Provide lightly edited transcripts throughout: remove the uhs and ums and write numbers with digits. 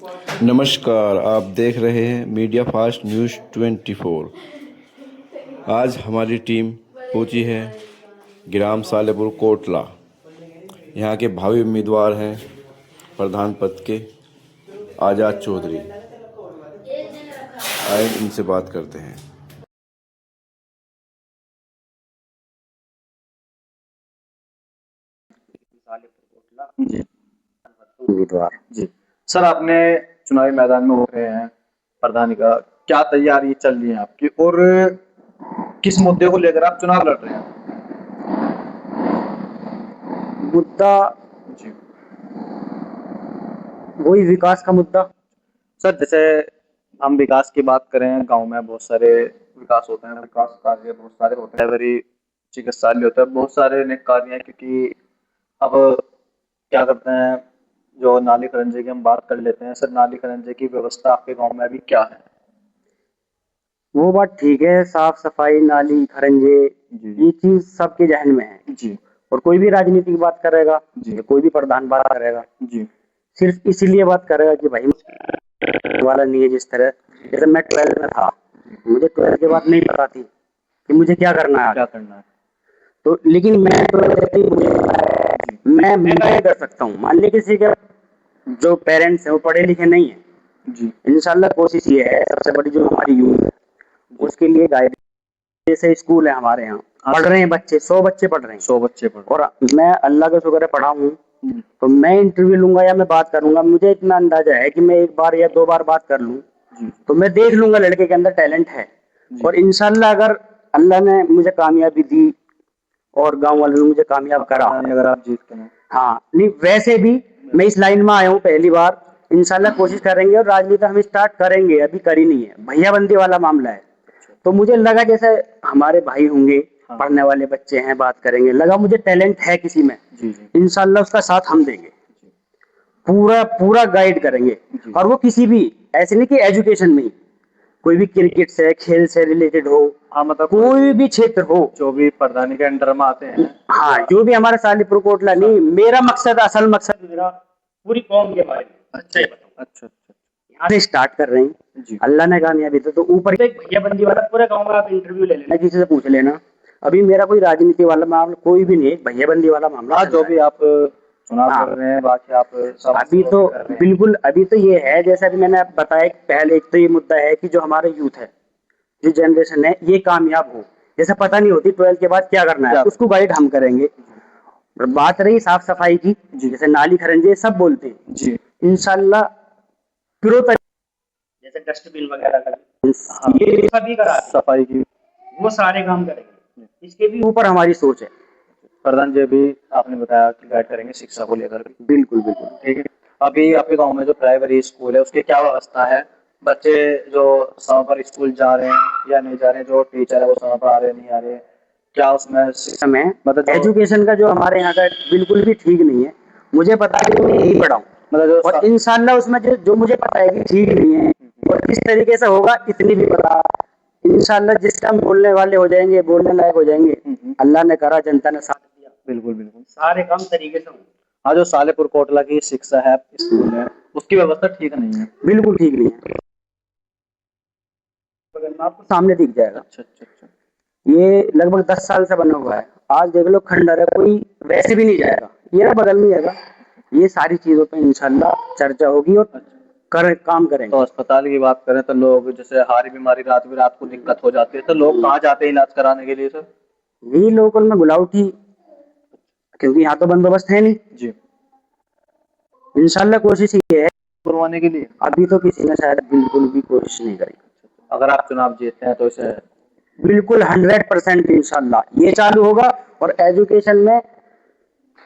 नमस्कार, आप देख रहे हैं मीडिया फास्ट न्यूज़ 24। आज हमारी टीम पहुंची है ग्राम सालेपुर कोटला। यहाँ के भावी उम्मीदवार हैं प्रधान पद के आज़ाद चौधरी। आइए इनसे बात करते हैं। जी उम्मीदवार जी सर, आपने चुनावी मैदान में उतरे हैं प्रधानी का, क्या तैयारी चल रही है आपकी और किस मुद्दे को लेकर आप चुनाव लड़ रहे हैं? मुद्दा जी वही विकास का मुद्दा। सर, जैसे हम विकास की बात करें, गांव में बहुत सारे विकास होते हैं, विकास कार्य बहुत सारे होते हैं, लाइब्रेरी, चिकित्सालय होता है, बहुत सारे नेक कार्य हैं। क्योंकि अब क्या करते हैं, जो नाली खरंजे की हम बात कर लेते हैं सर, नाली खरंजे की व्यवस्था आपके गांव में अभी क्या है? वो बात ठीक है, साफ सफाई, नाली, खरंजे, जी ये चीज सबके जहन में है। जी और कोई भी राजनीति की बात करेगा जी या कोई भी प्रधान बात करेगा, जी सिर्फ इसीलिए बात करेगा कि भाई वाला नहीं है। जिस तरह जैसे मैं 12th में था, मुझे 12th के बाद नहीं पता थी कि मुझे क्या करना है क्या आगे। करना है? तो लेकिन मैं 12th से ही मुझे पता है, जी मैं गाइड कर सकता हूँ। मान लीजिए किसी के जो पेरेंट्स हैं वो पढ़े लिखे नहीं है, जी इंशाल्लाह कोशिश ये है, सबसे बड़ी जो हमारी यूथ है जी उसके लिए गाइड। जैसे स्कूल है हमारे यहाँ, हाँ पढ़ रहे हैं बच्चे, 100 बच्चे पढ़ रहे हैं। 100 बच्चे पढ़ रहे और मैं अल्लाह का शुक्र है पढ़ा हूँ। हैं। तो मैं इंटरव्यू लूंगा या मैं बात करूंगा, मुझे इतना अंदाजा है कि मैं एक बार या 2 बार बात कर लूं जी तो मैं देख लूंगा लड़के के अंदर टैलेंट है। जी और इंशाल्लाह अगर अल्लाह ने मुझे कामयाबी दी और गांव वालों ने मुझे कामयाब करा, अगर आप जीतते हैं। हाँ नहीं वैसे भी मैं इस लाइन में आया हूँ पहली बार। इंशाल्लाह कोशिश करेंगे और राजनीति हम स्टार्ट करेंगे, अभी करी नहीं है, भैयाबंदी वाला मामला है। तो मुझे लगा जैसे हमारे भाई होंगे, हाँ पढ़ने वाले बच्चे हैं, बात करेंगे, लगा मुझे टैलेंट है किसी में, जी जी इंशाल्लाह उसका साथ हम देंगे, पूरा पूरा गाइड करेंगे। जी और वो किसी भी, ऐसे नहीं कि एजुकेशन में ही, कोई भी क्रिकेट से, खेल से रिलेटेड हो, हाँ, मतलब कोई भी क्षेत्र हो, जो भी प्रधानी के अंडर में आते हैं। हाँ जो भी हमारे सालीपुर कोटला नहीं, मेरा मकसद, असल मकसद मेरा पूरी कौम के बारे में अच्छा अच्छा यहाँ से स्टार्ट कर रहे हैं। जी अल्लाह ने कामयाबी तो ऊपर एक भैयाबंदी वाला पूरे गांव में आप इंटरव्यू ले लेना, किसी से पूछ लेना। अभी मेरा कोई राजनीति वाला मामला कोई भी नहीं है, भैयाबंदी वाला मामला हाँ, चल जो रहा भी है। आप चुनाव हाँ, कर रहे हैं, बाकी आप सब अभी तो कर रहे हैं। बिल्कुल, अभी तो ये है जैसा कि मैंने आपको बताया कि पहले एक तो ये मुद्दा है कि जो हमारे यूथ है, जो जनरेशन है, ये कामयाब हो। जैसे पता नहीं होती 12th के बाद क्या करना है, क्या? उसको गाइड हम करेंगे। और बात रही साफ सफाई की, जी जैसे नाली खरंजे सब बोलते हैं, जी इंशाल्लाह प्रो जैसे डस्टबिन वगैरह का हाँ, ये सभी करा देंगे, सफाई की वो सारे काम करेंगे। इसके भी ऊपर हमारी सोच है। प्रधान जी भी आपने बताया कि गाइड करेंगे शिक्षा को लेकर भी। बिल्कुल बिल्कुल। ठीक है, अभी आपके गांव में जो प्राइमरी स्कूल है उसकी क्या व्यवस्था है? बच्चे जो समय पर स्कूल जा रहे हैं या नहीं जा रहे हैं, जो टीचर है वो समय पर आ रहे हैं नहीं आ रहे हैं, क्या उसमें समय मतलब जो एजुकेशन का जो हमारे यहाँ का बिल्कुल भी ठीक नहीं है। मुझे पता है कि मैं यही पढ़ा हूँ, मतलब जो और इंशाल्लाह उसमें जो मुझे पता है कि ठीक नहीं है और किस तरीके से होगा इतनी भी पता। इंशाल्लाह जिस टाइम बोलने वाले हो जाएंगे, बोलने लायक हो जाएंगे, अल्लाह ने करा, जनता ने साथ दिया, बिल्कुल बिल्कुल। सारे काम तरीके से होंगे। हाँ, जो सालेपुर कोटला की शिक्षा है, स्कूल है, उसकी व्यवस्था ठीक नहीं है। बिल्कुल ठीक नहीं है, आपको सामने दिख जाएगा। अच्छा अच्छा अच्छा ये लगभग 10 साल से बना हुआ है। आज देख लो खंडर है, कोई वैसे भी नहीं जाएगा, ये ना बगल में जाएगा। ये सारी चीजों पे इंशाल्लाह चर्चा होगी और काम करेंगे। तो अस्पताल की बात करें तो लोग जैसे हारी बीमारी रात को दिक्कत हो जाती है, तो लोग कहाँ जाते हैं इलाज कराने के लिए सर? यही लोकल में गुलाउठी, क्योंकि यहाँ तो बंदोबस्त है नहीं। जी, इंशाल्लाह कोशिश ये है, करवाने के लिए। अभी तो किसी ने शायद बिल्कुल भी कोशिश नहीं करी। अगर आप चुनाव जीतते हैं तो इसे बिल्कुल 100% इंशाल्लाह ये चालू होगा। और एजुकेशन में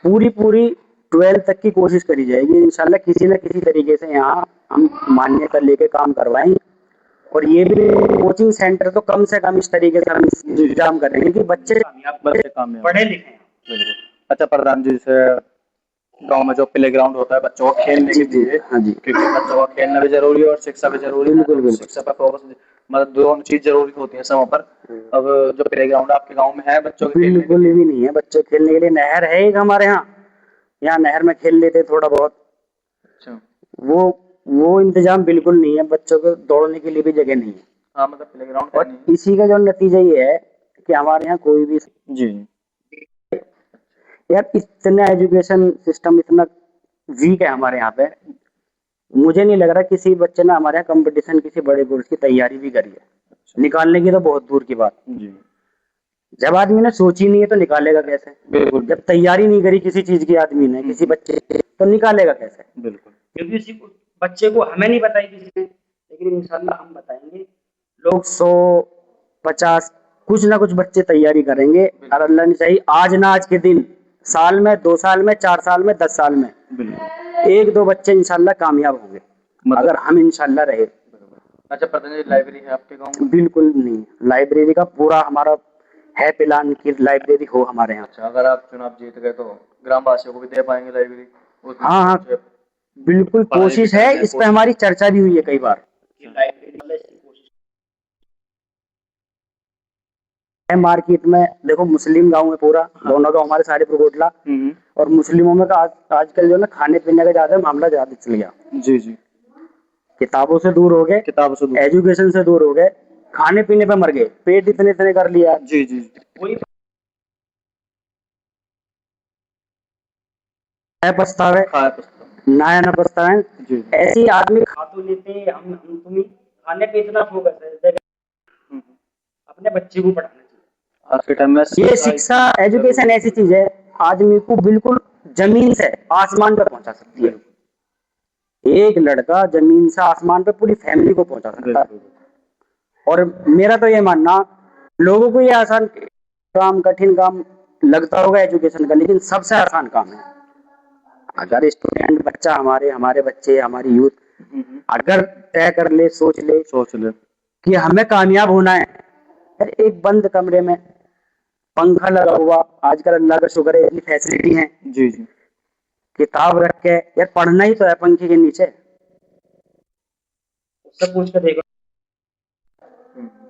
पूरी पूरी 12th तक की कोशिश करी जाएगी इंशाल्लाह, किसी न किसी तरीके से यहाँ हम मान्यता लेके काम करवाएंगे। और ये भी कोचिंग सेंटर तो कम से कम इस तरीके से हम इंतजाम करेंगे कि बच्चे काम पढ़े लिखे हैं। बिल्कुल। अच्छा प्रधान जी, जैसे गांव में जो प्ले ग्राउंड होता है बच्चों को खेलने के लिए, हाँ जी, क्योंकि बच्चों को खेलना भी जरूरी है और शिक्षा भी जरूरी है, बिल्कुल तो बिल्कुल। शिक्षा पर फोकस, मतलब दोनों चीज जरूरी होती है समय पर। अब जो प्ले ग्राउंड आपके गांव में है बच्चों के खेलने के बिल्कुल लिए? भी नहीं है, बच्चे खेलने के लिए नहर है एक हमारे यहाँ, यहाँ नहर में खेल लेते थोड़ा बहुत। अच्छा, वो वो इंतजाम बिल्कुल नहीं है, बच्चों को दौड़ने के लिए भी जगह नहीं है। हाँ मतलब प्लेग्राउंड है और नहीं। इसी का जो नतीजा ये है कि हमारे यहाँ कोई भी जी यार इतना एजुकेशन सिस्टम इतना वीक है हमारे यहाँ पे। मुझे नहीं लग रहा किसी बच्चे ने हमारे यहाँ कंपटीशन किसी बड़े कोर्स की तैयारी भी करी है। निकालने की तो बहुत दूर की बात। जी जब आदमी ने सोची नहीं है तो निकालेगा कैसे? बिल्कुल जब तैयारी नहीं करी किसी चीज की आदमी ने किसी बच्चे की, तो निकालेगा कैसे? बिल्कुल। क्योंकि उसी बच्चे को हमें नहीं बताई किसी ने, लेकिन इंशाल्लाह हम बताएंगे। लोग 100 50 कुछ ना कुछ बच्चे तैयारी करेंगे और अल्लाह ने चाहिए आज ना आज के दिन साल में 2 साल में 4 साल में 10 साल में बिल्कुल 1 2 बच्चे इंशाल्लाह कामयाब होंगे मतलब अगर हम इंशाल्लाह रहे। अच्छा प्रधान जी लाइब्रेरी है आपके गांव में? बिल्कुल नहीं, लाइब्रेरी का पूरा हमारा है प्लान की लाइब्रेरी हो हमारे यहाँ। अच्छा अगर आप चुनाव जीत गए तो ग्राम वासियों को भी दे पाएंगे लाइब्रेरी? उसमें हाँ हाँ बच्चे बिल्कुल पढ़ाई भी कोशिश है, करेंगे, इस पे कोशिश हमारी चर्चा भी हुई है कई बार कि लाइब्रेरी वाले इसकी कोशिश है। मार्केट में देखो मुस्लिम गांव है पूरा, दोनों गांव हमारे सारे पुरकोटला, और मुस्लिमों में का आजकल जो है ना खाने पीने का ज्यादा मामला ज्यादा चल गया। जी जी किताबों से दूर हो गए, किताब से दूर। एजुकेशन से दूर हो गए, खाने पीने पे मर गए, पेट इतने इतने कर लिया। जी जी कोई है पछतावे खाया पुस्तक। ना ना पछतावे। जी ऐसे ही आदमी खा तो लेते हैं, हम तुम ही खाने पे इतना फोकस है जगह अपने बच्चे को पढ़ाना चाहिए। आज के टाइम में ये शिक्षा एजुकेशन ऐसी चीज है आदमी को बिल्कुल जमीन से आसमान पर पहुंचा सकती है। एक लड़का जमीन से आसमान पे पूरी फैमिली को पहुंचा सकता है। और मेरा तो ये मानना, लोगों को ये आसान काम कठिन काम लगता होगा एजुकेशन का, लेकिन सबसे आसान काम है। अगर स्टूडेंट बच्चा हमारे हमारे बच्चे हमारी यूथ अगर तय कर ले सोच ले कि हमें कामयाब होना है, यार एक बंद कमरे में पंखा लगा हुआ, आजकल अल्लाह का शुक्र है इतनी फैसिलिटी है, जी जी किताब रख के यार पढ़ना ही तो है पंखे के नीचे। सब पूछ के देखो,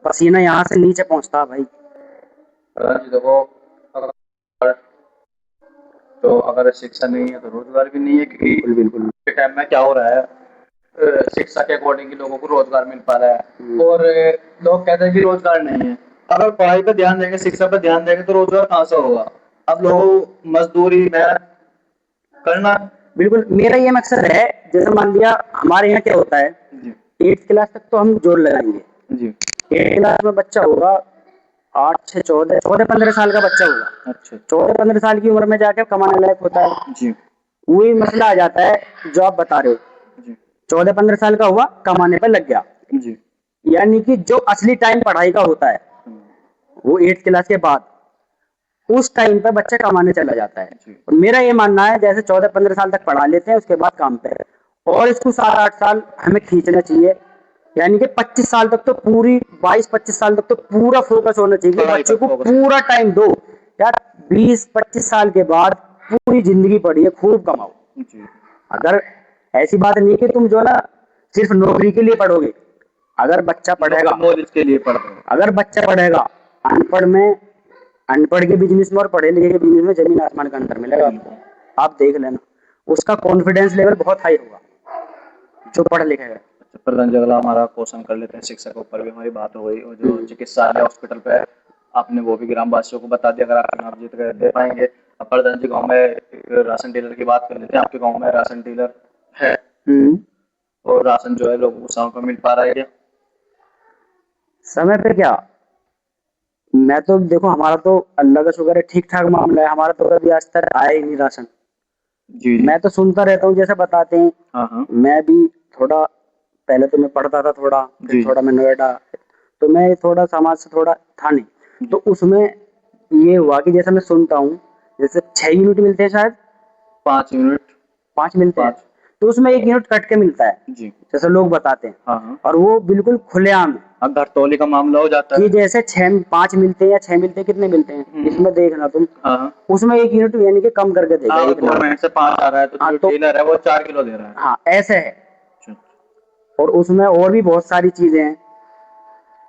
पसीना यहाँ से नीचे पहुंचता है भाई। प्रधान जी देखो अगर तो अगर शिक्षा नहीं है तो रोजगार भी नहीं है क्योंकि बिल्कुल बिल्कुल के टाइम में क्या हो रहा है शिक्षा के अकॉर्डिंग ही लोगों को रोजगार मिल पा रहा है और लोग कहते हैं कि रोजगार नहीं है। अगर पढ़ाई पर ध्यान देंगे शिक्षा पर ध्यान देंगे तो रोजगार कहाँ से होगा? अब लोग मजदूरी मेहनत करना। बिल्कुल मेरा ये मकसद है, जैसे मान लिया हमारे यहाँ क्या होता है, जी 8th क्लास तक तो हम जोर लगाएंगे। जी 8th क्लास में बच्चा होगा 8 से 14 14 15 साल का बच्चा होगा। अच्छा 14 15 साल की उम्र में जाके कमाने लायक होता है। जी वही मसला आ जाता है जो आप बता रहे हो। जी 14 15 साल का हुआ कमाने पर लग गया, जी यानी कि जो असली टाइम पढ़ाई का होता है वो 8th क्लास के बाद, उस टाइम पे बच्चा कमाने चला जाता है। जी और मेरा ये मानना है जैसे 14 15 साल तक पढ़ा लेते हैं उसके बाद काम पे, और इसको 7 8 साल हमें खींचना चाहिए। यानी कि 25 साल तक तो पूरी 22 25 साल तक तो पूरा फोकस होना चाहिए कि पढ़ाई बच्चे पर को focus। पूरा टाइम दो। यार 20 25 साल के बाद पूरी जिंदगी पढ़िए, खूब कमाओ। जी अगर ऐसी बात नहीं कि तुम जो ना सिर्फ नौकरी के लिए पढ़ोगे। अगर बच्चा पढ़ेगा, नॉलेज के लिए पढ़ रहे हो। अगर बच्चा पढ़ेगा, अनपढ़ में अनपढ़ के बिजनेस में और पढ़े लिखे के बिजनेस में जमीन आसमान का अंतर मिलेगा आपको। आप देख लेना, उसका कॉन्फिडेंस लेवल बहुत हाई होगा जो पढ़ लिखेगा। अच्छा प्रधान जी अगला हमारा क्वेश्चन कर लेते हैं। शिक्षा के ऊपर भी हमारी बात हो गई और जो चिकित्सालय हॉस्पिटल पे है आपने वो भी ग्राम वासियों को बता दिया। अगर आप चुनाव जीत गए दे पाएंगे। अब प्रधान जी गाँव में एक राशन डीलर की बात कर लेते हैं। आपके गाँव में राशन डीलर है और राशन जो है लोगों को समय पर मिल पा रहा है क्या? समय पे क्या, मैं तो देखो हमारा तो अल्लाह का शुक्र है ठीक ठाक मामला है। हमारा तो कभी आज तक आया ही नहीं राशन। जी मैं तो सुनता रहता हूँ जैसे बताते हैं। हाँ मैं भी थोड़ा पहले तो मैं पढ़ता था थोड़ा, जी फिर थोड़ा मैं नोएडा, तो मैं थोड़ा समाज से थोड़ा था नहीं। तो उसमें ये हुआ कि जैसे मैं सुनता हूँ जैसे 6 यूनिट मिलते हैं शायद, 5 यूनिट 5 मिलते हैं, 5 तो उसमें 1 यूनिट कट के मिलता है जी जैसे लोग बताते हैं। हाँ और वो बिल्कुल खुलेआम है अब घरतौली का मामला हो जाता कि है। जैसे 5 मिलते हैं या 6 मिलते हैं, कितने मिलते हैं इसमें देखना तुम, हाँ उसमें 1 यूनिट यानी कि कम करके देगा हाँ एक लाख। गवर्नमेंट से 5 आ रहा है तो हाँ जो तो डीलर है वो 4 किलो दे रहा है। हाँ ऐसे है। अच्छा और उसमें और भी बहुत सारी चीजें हैं।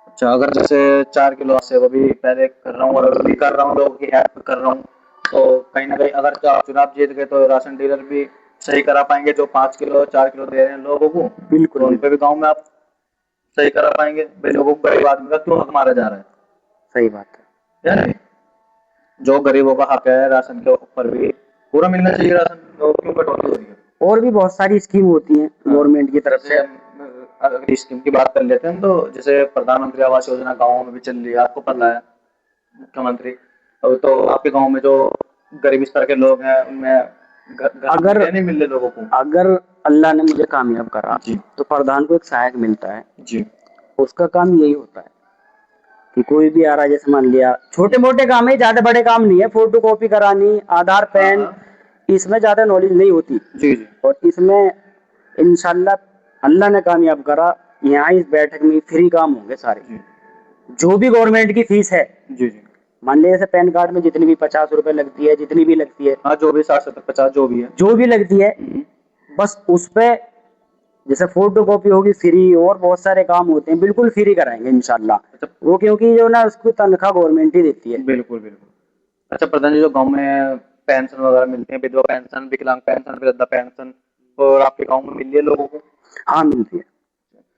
अच्छा अगर जैसे 4 किलो से वो भी पहले कर रहा हूँ और अभी कर रहा हूँ लोगों की हेल्प कर रहा हूँ तो कहीं ना कहीं अगर आप चुनाव जीत गए तो राशन डीलर भी सही करा पाएंगे, जो 5 किलो 4 किलो दे रहे हैं लोगों को, बिल्कुल तो उन पे भी गाँव में आप सही करा पाएंगे भाई, लोगों को गरीब आदमी का क्यों हक मारा जा रहा सही बात है। है ना? जो गरीबों का हक है राशन के ऊपर भी पूरा मिलना चाहिए राशन, लोग क्यों कटौती हो रही है? और भी बहुत सारी स्कीम होती हैं गवर्नमेंट की तरफ जैसे से। अगर स्कीम की बात कर लेते हैं तो जैसे प्रधानमंत्री आवास योजना गाँव में भी चल रही है, आपको पता है मुख्यमंत्री। तो आपके गाँव में जो गरीब स्तर के लोग हैं उनमें घर अगर नहीं मिल रहे लोगों को। अगर अल्लाह ने मुझे कामयाब करा जी तो प्रधान को एक सहायक मिलता है, जी उसका काम यही होता है कि कोई भी आ रहा है, जैसे मान लिया छोटे मोटे काम है, ज्यादा बड़े काम नहीं है, फोटो कॉपी करानी, आधार पैन, इसमें ज्यादा नॉलेज नहीं होती। जी जी और इसमें इंशाल्लाह अल्लाह ने कामयाब करा, यहाँ इस बैठक में फ्री काम होंगे सारे। जी जो भी गवर्नमेंट की फीस है, जी जी मान लिया जैसे पैन कार्ड में जितनी भी 50 रुपए लगती है, जितनी भी लगती है, हाँ, जो भी 60 70 50 जो भी है। जो भी लगती है, बस उस पे जैसे फोटो कॉपी होगी फ्री, और बहुत सारे काम होते हैं बिल्कुल फ्री कराएंगे इंशाल्लाह। अच्छा, वो क्योंकि जो ना उसको तनख्वाह गवर्नमेंट ही देती है। बिल्कुल बिल्कुल। अच्छा प्रधान जी, जो गाँव में पेंशन वगैरह मिलती है, विधवा पेंशन, विकलांग पेंशन, वृद्धा पेंशन, और आपके गाँव में मिल रही है लोगों को? हाँ मिलती है,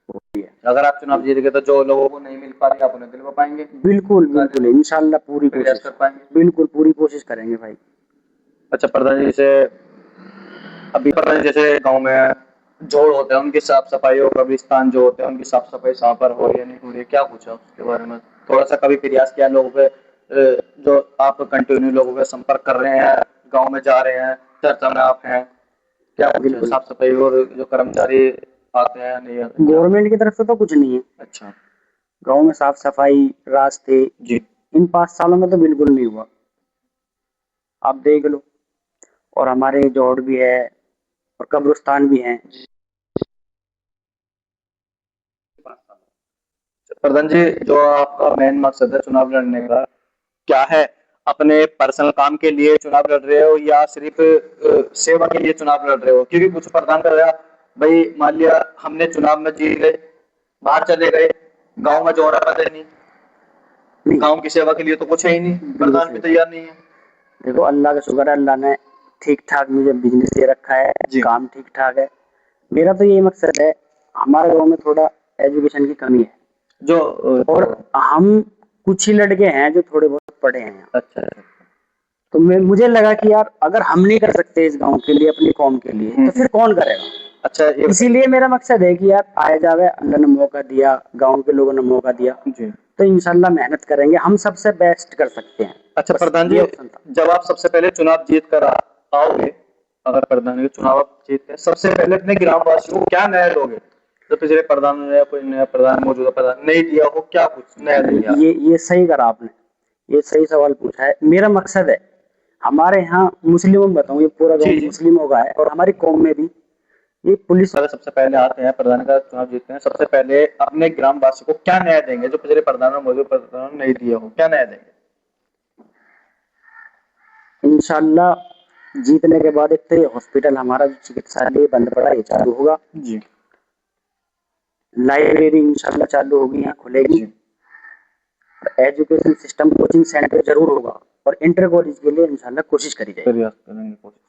होती है। अगर आप चुनाव जीत गए तो जो लोगों को नहीं मिल पा रही आप उन्हें दिलवा पाएंगे? बिल्कुल बिल्कुल इंशाल्लाह पूरी प्रयास कोशिश, कर पाएंगे? बिल्कुल पूरी कोशिश करेंगे भाई। अच्छा प्रधान जी, जैसे अभी प्रधान जी जैसे गाँव में जोड़ होते हैं उनकी साफ सफाई, और कब्रिस्तान जो होते हैं उनकी साफ सफाई यहाँ पर हो रही है नहीं हो रही है, क्या पूछा उसके बारे में? थोड़ा सा कभी प्रयास किया लोगों पे, जो आप कंटिन्यू लोगों के संपर्क कर रहे हैं, गाँव में जा रहे हैं, चर्चा में आप हैं, क्या पूछा बिल्कुल। साफ सफाई और जो कर्मचारी आते हैं नहीं आते? गवर्नमेंट की तरफ से तो कुछ नहीं है, अच्छा गांव में साफ सफाई, रास्ते, जी इन 5 सालों में तो बिल्कुल नहीं हुआ, आप देख लो। और हमारे जोड़ भी है और कब्रिस्तान भी है। प्रधान जी, जो आपका मेन मकसद है चुनाव लड़ने का, क्या है? अपने पर्सनल काम के लिए चुनाव लड़ रहे हो या सिर्फ सेवा के लिए चुनाव लड़ रहे हो? क्योंकि कुछ प्रधान कर रहा भाई, मान लिया हमने चुनाव में जीत गए, बाहर चले गए, गांव में जोड़ा पता नहीं, नहीं, गांव की सेवा के लिए तो कुछ है ही नहीं, प्रधान भी तैयार नहीं है। देखो अल्लाह का शुक्र है, अल्लाह ने ठीक ठाक मुझे बिजनेस दे रखा है, जी। काम ठीक ठाक है। मेरा तो यही मकसद है, हमारे गांव में थोड़ा एजुकेशन की कमी है, जो और हम कुछ ही लड़के हैं जो थोड़े बहुत पढ़े हैं। अच्छा तो मुझे लगा कि यार अगर हम नहीं कर सकते इस गांव के लिए, अपनी कौम के लिए, तो फिर कौन करेगा? अच्छा, ये इसीलिए मेरा मकसद है कि यार आए जावे, अल्लाह ने मौका दिया, गांव के लोगों ने मौका दिया, जी। तो इंशाल्लाह मेहनत करेंगे, हम सबसे बेस्ट कर सकते हैं। अच्छा बस प्रधान ये जी, ऑप्शन था। जब आप सबसे पहले चुनाव जीत कर आओगे, अगर प्रधान जी चुनाव आप जीतते हैं, सबसे पहले अपने ग्राम वासियों को क्या नया दोगे जो पिछले प्रधान ने कोई नया प्रधान मौजूदा प्रधान नहीं दिया हो? क्या कुछ नया देंगे आप? ये सही करा आपने, ये सही सवाल पूछा है। मेरा मकसद है, हमारे यहाँ मुस्लिमों में बताऊं, ये पूरा जी गांव जी। मुस्लिमों का है, और हमारी कौम में भी ये पुलिस। अगर सबसे पहले आते हैं प्रधान का चुनाव जीतते हैं, सबसे पहले अपने ग्राम वासी को क्या नया देंगे जो पिछले प्रधान और मौजूदा प्रधान नहीं दिया हो? क्या नया देंगे? इंशाल्लाह जीतने के बाद एक तो ये हॉस्पिटल हमारा जो चिकित्सालय बंद पड़ा, ये चालू होगा। जी लाइब्रेरी इंशाल्लाह चालू होगी, यहाँ खुलेगी। जी एजुकेशन सिस्टम, कोचिंग सेंटर जरूर होगा, और इंटर कॉलेज के लिए इंशाल्लाह कोशिश करी जाएगी। प्रयास करेंगे, कोशिश